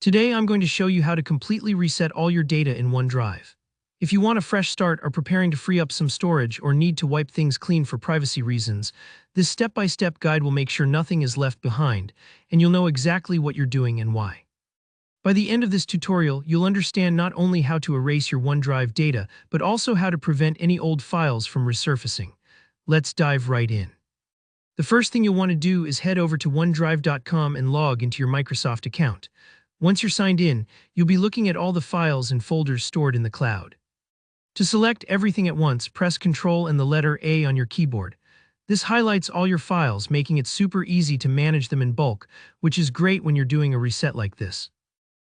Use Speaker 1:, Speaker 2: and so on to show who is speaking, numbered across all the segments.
Speaker 1: Today I'm going to show you how to completely reset all your data in OneDrive. If you want a fresh start, are preparing to free up some storage, or need to wipe things clean for privacy reasons, this step-by-step guide will make sure nothing is left behind, and you'll know exactly what you're doing and why. By the end of this tutorial, you'll understand not only how to erase your OneDrive data, but also how to prevent any old files from resurfacing. Let's dive right in. The first thing you'll want to do is head over to OneDrive.com and log into your Microsoft account. Once you're signed in, you'll be looking at all the files and folders stored in the cloud. To select everything at once, press Ctrl and the letter A on your keyboard. This highlights all your files, making it super easy to manage them in bulk, which is great when you're doing a reset like this.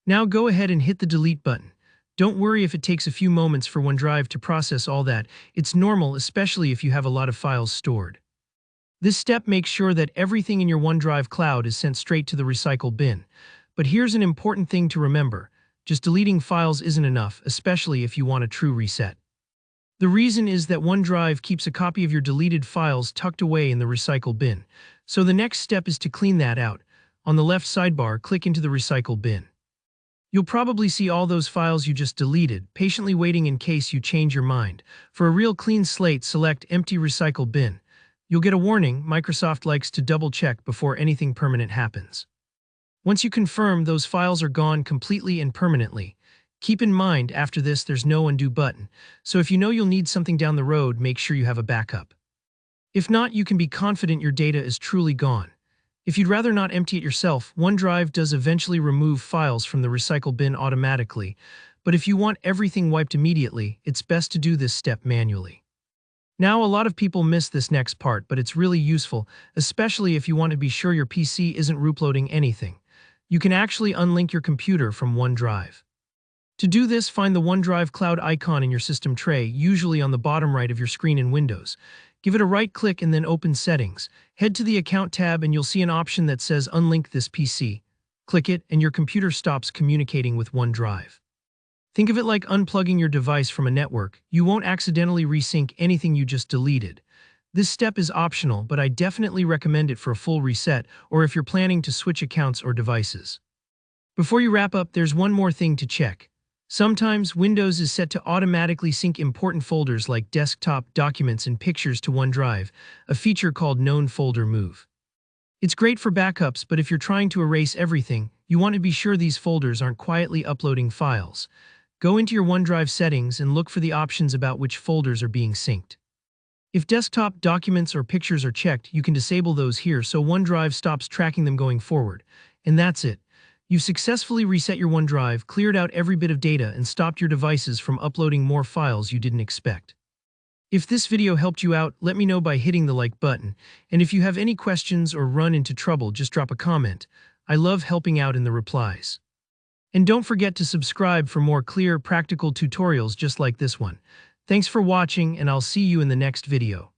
Speaker 1: Now go ahead and hit the delete button. Don't worry if it takes a few moments for OneDrive to process all that. It's normal, especially if you have a lot of files stored. This step makes sure that everything in your OneDrive cloud is sent straight to the recycle bin. But here's an important thing to remember. Just deleting files isn't enough, especially if you want a true reset. The reason is that OneDrive keeps a copy of your deleted files tucked away in the recycle bin. So the next step is to clean that out. On the left sidebar, click into the recycle bin. You'll probably see all those files you just deleted, patiently waiting in case you change your mind. For a real clean slate, select Empty Recycle Bin. You'll get a warning. Microsoft likes to double-check before anything permanent happens. Once you confirm those files are gone completely and permanently, keep in mind after this there's no undo button, so if you know you'll need something down the road, make sure you have a backup. If not, you can be confident your data is truly gone. If you'd rather not empty it yourself, OneDrive does eventually remove files from the recycle bin automatically, but if you want everything wiped immediately, it's best to do this step manually. Now, a lot of people miss this next part, but it's really useful, especially if you want to be sure your PC isn't rootloading anything. You can actually unlink your computer from OneDrive. To do this, find the OneDrive cloud icon in your system tray, usually on the bottom right of your screen in Windows. Give it a right-click and then open Settings. Head to the Account tab and you'll see an option that says Unlink this PC. Click it and your computer stops communicating with OneDrive. Think of it like unplugging your device from a network. You won't accidentally resync anything you just deleted. This step is optional, but I definitely recommend it for a full reset or if you're planning to switch accounts or devices. Before you wrap up, there's one more thing to check. Sometimes Windows is set to automatically sync important folders like desktop, documents, and pictures to OneDrive, a feature called Known Folder Move. It's great for backups, but if you're trying to erase everything, you want to be sure these folders aren't quietly uploading files. Go into your OneDrive settings and look for the options about which folders are being synced. If desktop, documents, or pictures are checked, you can disable those here so OneDrive stops tracking them going forward. And that's it. You've successfully reset your OneDrive, cleared out every bit of data, and stopped your devices from uploading more files you didn't expect. If this video helped you out, let me know by hitting the like button. And if you have any questions or run into trouble, just drop a comment. I love helping out in the replies. And don't forget to subscribe for more clear, practical tutorials just like this one. Thanks for watching, and I'll see you in the next video.